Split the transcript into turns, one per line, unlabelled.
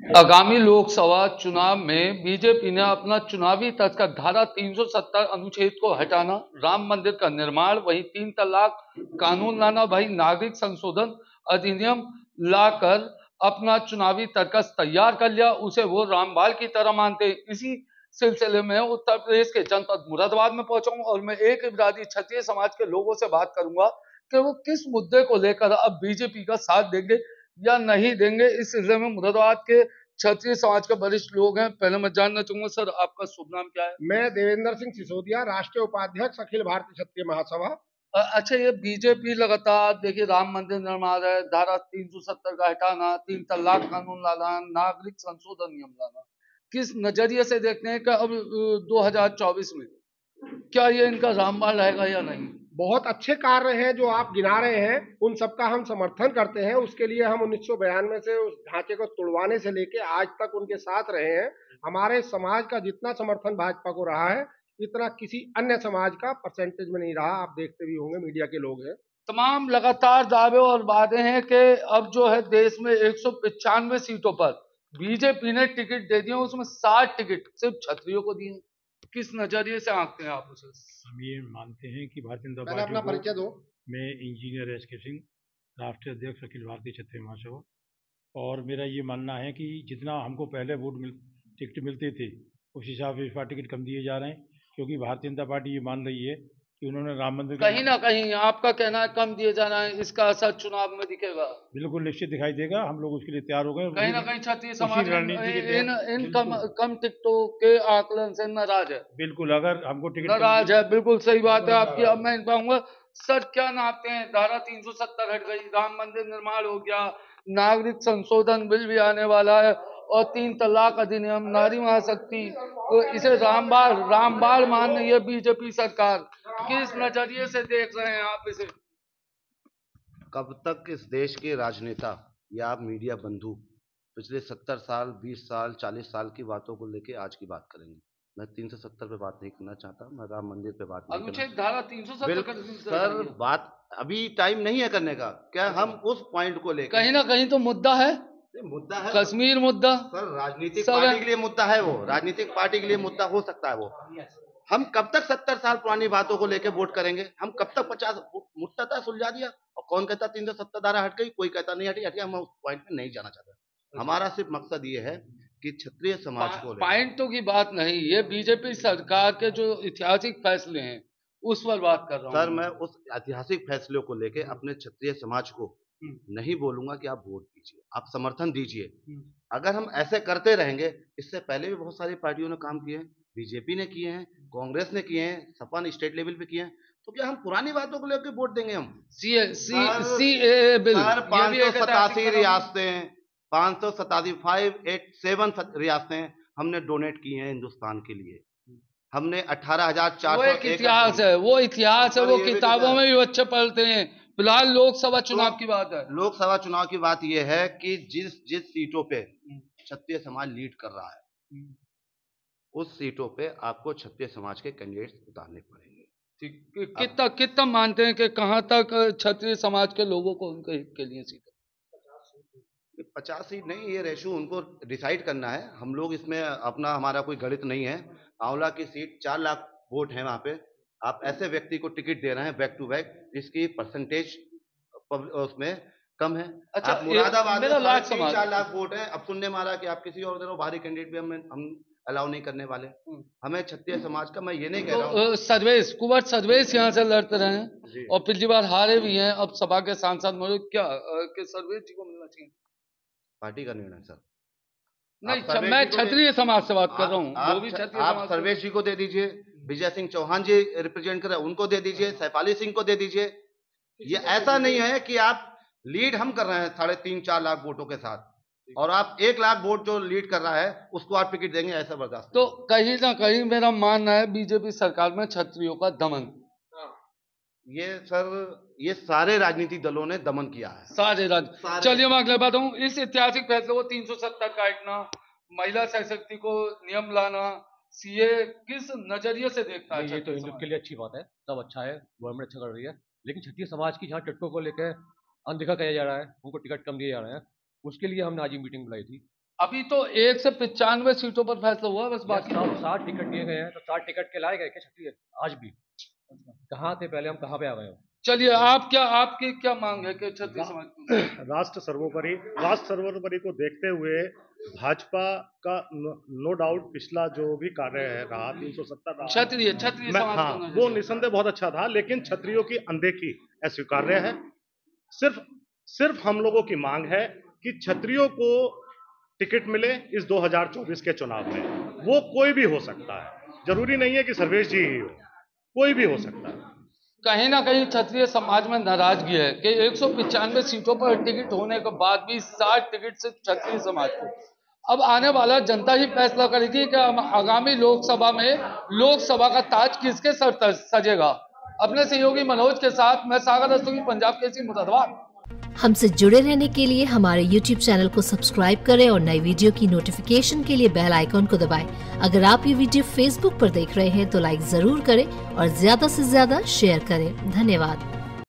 आगामी लोकसभा चुनाव में बीजेपी ने अपना चुनावी तर्ज का धारा 370 अनुच्छेद को हटाना, राम मंदिर का निर्माण, वहीं 3 तलाक कानून लाना, वहीं नागरिक संशोधन अधिनियम लाकर अपना चुनावी तर्कस तैयार कर लिया। उसे वो रामबाण की तरह मानते हैं। इसी सिलसिले में उत्तर प्रदेश के जनपद मुरादाबाद में पहुंचा हूं और मैं एक इब्रादी क्षत्रिय समाज के लोगों से बात करूंगा कि वो किस मुद्दे को लेकर अब बीजेपी का साथ देंगे या नहीं देंगे। इस सिलसिले में मुरादाबाद के क्षत्रिय समाज के वरिष्ठ लोग हैं। पहले मैं जानना चाहूंगा, सर आपका शुभ नाम क्या है?
मैं देवेंद्र सिंह सिसोदिया, राष्ट्रीय उपाध्यक्ष अखिल भारतीय क्षत्रिय महासभा।
अच्छा, ये बीजेपी लगातार देखिए राम मंदिर निर्माण है, धारा 370 का हटाना, 3 तलाक कानून लाना, नागरिक संशोधन नियम लाना, किस नजरिए से देखते हैं कि अब 2024 में क्या ये इनका रामबाण रहेगा या नहीं?
बहुत अच्छे कार्य हैं जो आप गिना रहे हैं, उन सबका हम समर्थन करते हैं। उसके लिए हम 1992 से उस ढांचे को तोड़वाने से लेके आज तक उनके साथ रहे हैं। हमारे समाज का जितना समर्थन भाजपा को रहा है, इतना किसी अन्य समाज का परसेंटेज में नहीं रहा। आप देखते भी होंगे, मीडिया के लोग हैं।
तमाम लगातार दावे और वादे हैं कि अब जो है देश में 195 सीटों पर बीजेपी ने टिकट दे दिए, उसमें 60 टिकट सिर्फ क्षत्रियों को दिए। किस नजरिए से आंकते हैं आप उसे?
हम ये मानते हैं कि भारतीय जनता
पहले अपना
पार्टी
परिचय दो।
मैं इंजीनियर एस.के. सिंह, राष्ट्रीय अध्यक्ष अखिल भारतीय क्षत्रिय महासभा। और मेरा ये मानना है कि जितना हमको पहले टिकट मिलते थे, उस हिसाब से इस बार टिकट कम दिए जा रहे हैं, क्योंकि भारतीय जनता पार्टी ये मान रही है कि उन्होंने राम मंदिर
कहीं ना कहीं आपका कहना है कम दिए जाना है, इसका असर चुनाव में दिखेगा।
बिल्कुल निश्चित दिखाई देगा। हम लोग उसके लिए तैयार हो गए।
कहीं ना कहीं क्षत्रिय समाज
रणनीति के
इन कम टिकटों के आकलन से नाराज है।
बिल्कुल, अगर हमको टिकट
नाराज है, बिल्कुल सही बात है आपकी। अब मैं कहूंगा, सर क्या नापते हैं? धारा 370 हट गई, राम मंदिर निर्माण हो गया, नागरिक संशोधन बिल भी आने वाला है और 3 तलाक अधिनियम, नारी महाशक्ति, तो इसे रामबाण मान रही है बीजेपी सरकार। किस नजरिए से देख रहे हैं आप इसे?
कब तक इस देश के राजनेता या मीडिया बंधु पिछले 70 साल, 20 साल, 40 साल की बातों को लेके आज की बात करेंगे? मैं 370 पे बात नहीं करना चाहता, मैं राम मंदिर पे बात नहीं
अनुच्छेद धारा 370
सर, बात अभी टाइम नहीं है करने का। क्या हम उस पॉइंट को लेकर
कहीं ना कहीं तो मुद्दा है,
मुद्दा है
कश्मीर मुद्दा।
सर, राजनीतिक पार्टी के लिए मुद्दा है वो, राजनीतिक पार्टी के लिए मुद्दा हो सकता है वो। हम कब तक 70 साल पुरानी बातों को लेकर वोट करेंगे? हम कब तक 50 मुद्दा था सुलझा दिया? और कौन कहता 370 धारा हट गई, कोई कहता नहीं हटी। हम उस पॉइंट में नहीं जाना चाहते। हमारा सिर्फ मकसद ये है कि क्षत्रिय समाज को
पॉइंटों की बात नहीं, ये बीजेपी सरकार के जो ऐतिहासिक फैसले हैं उस पर बात कर रहा हूँ
सर। मैं उस ऐतिहासिक फैसलों को लेके अपने क्षत्रिय समाज को नहीं बोलूंगा कि आप वोट दीजिए, आप समर्थन दीजिए। अगर हम ऐसे करते रहेंगे, इससे पहले भी बहुत सारी पार्टियों ने काम किए हैं, बीजेपी ने किए हैं, कांग्रेस ने किए हैं, सपा ने स्टेट लेवल पे किए हैं, तो क्या हम पुरानी बातों को लेकर वोट देंगे? हम
सीएए बिल,
सर 587 रियासतें, 587 रियासतें हमने डोनेट की हैं हिंदुस्तान के लिए। हमने 18,400,
वो एक इतिहास है, वो इतिहास है, वो किताबों में भी बच्चे पढ़ते हैं। फिलहाल लोकसभा चुनाव की बात है।
लोकसभा चुनाव की बात यह है कि जिस सीटों पे क्षत्रिय समाज लीड कर रहा है, उस सीटों पे आपको क्षत्रिय समाज के कैंडिडेट्स उतारने पड़ेंगे।
कितना मानते हैं कि कहां तक क्षत्रिय समाज के लोगों को उनके हित के लिए सीट?
50 सीट नहीं, ये रेशो उनको डिसाइड करना है। हम लोग इसमें हमारा कोई गणित नहीं है। आंवला की सीट 4 लाख वोट है, वहां पे आप ऐसे व्यक्ति को टिकट दे रहे हैं बैक टू बैक जिसकी परसेंटेज उसमें कम है।
अच्छा,
आप मुरादाबाद में
4
लाख वोट है, अब सुनने मारा कि आप किसी और दे रहे हो, बाहरी कैंडिडेट भी हम अलाउ नहीं करने वाले। हमें क्षत्रिय समाज का, मैं ये नहीं कह रहा हूँ।
कुंवर सर्वेश यहाँ से लड़ते रहे हैं और पिछली बार हारे भी हैं, अब सभा के सांसद क्या कि सर्वेश जी को मिलना चाहिए?
पार्टी का निर्णय सर।
नहीं, मैं क्षत्रिय समाज से बात कर रहा हूँ।
आप सर्वेश जी को दे दीजिए, विजय सिंह चौहान जी रिप्रेजेंट कर रहे हैं, उनको दे दीजिए, सैफाली सिंह को दे दीजिए। ये ऐसा नहीं है कि आप लीड हम कर रहे हैं 3.5-4 लाख वोटों के साथ, और आप 1 लाख वोट जो लीड कर रहा है उसको आप टिकट देंगे, ऐसा बर्दाश्त।
तो कहीं ना कहीं मेरा मानना है बीजेपी सरकार में क्षत्रियों का दमन।
ये सर, ये सारे राजनीतिक दलों ने दमन किया है, सारे।
चलिए मैं अगले बात हूँ, इस ऐतिहासिक फैसले को 370 काटना, महिला सशक्ति को नियम लाना, सीए किस नजरिए से देखता है?
ये तो हिंदू के लिए अच्छी बात है, सब अच्छा है, गवर्नमेंट अच्छा कर रही है, लेकिन क्षत्रिय समाज की जहाँ टिकटों को लेकर अनदेखा किया जा रहा है, उनको टिकट कम दिए जा रहे हैं, उसके लिए हमने आज ही मीटिंग बुलाई थी।
अभी तो 1 से 95 सीटों पर फैसला हुआ, बस बाकी
60 टिकट दिए गए हैं, तो 60 टिकट के लाए गए क्या क्षत्रिय आज भी? कहाँ थे पहले, हम कहाँ पे आ गए हो?
चलिए, आपकी क्या मांग है कि क्षत्रिय समाज को?
राष्ट्र सर्वोपरि को देखते हुए भाजपा का नो डाउट पिछला जो भी कार्य है रहा 370
क्षत्रिय समाज
हाँ, वो निसंदेह बहुत अच्छा था, लेकिन क्षत्रियों की अनदेखी अस्वीकार्य है। सिर्फ हम लोगों की मांग है कि क्षत्रियों को टिकट मिले इस 2024 के चुनाव में। वो कोई भी हो सकता है, जरूरी नहीं है कि सर्वेश जी ही हो, कोई भी हो सकता है।
कहीं ना कहीं क्षत्रिय समाज में नाराजगी है कि 195 सीटों पर टिकट होने के बाद भी 60 टिकट सिर्फ क्षत्रिय समाज को। अब आने वाला जनता ही फैसला करेगी कि आगामी लोकसभा में लोकसभा का ताज किसके सर सजेगा। अपने सहयोगी मनोज के साथ मैं सागर रस्तोगी, पंजाब केसरी, मुरादाबाद।
हमसे जुड़े रहने के लिए हमारे YouTube चैनल को सब्सक्राइब करें और नई वीडियो की नोटिफिकेशन के लिए बेल आइकॉन को दबाएं। अगर आप ये वीडियो Facebook पर देख रहे हैं तो लाइक जरूर करें और ज्यादा से ज्यादा शेयर करें। धन्यवाद।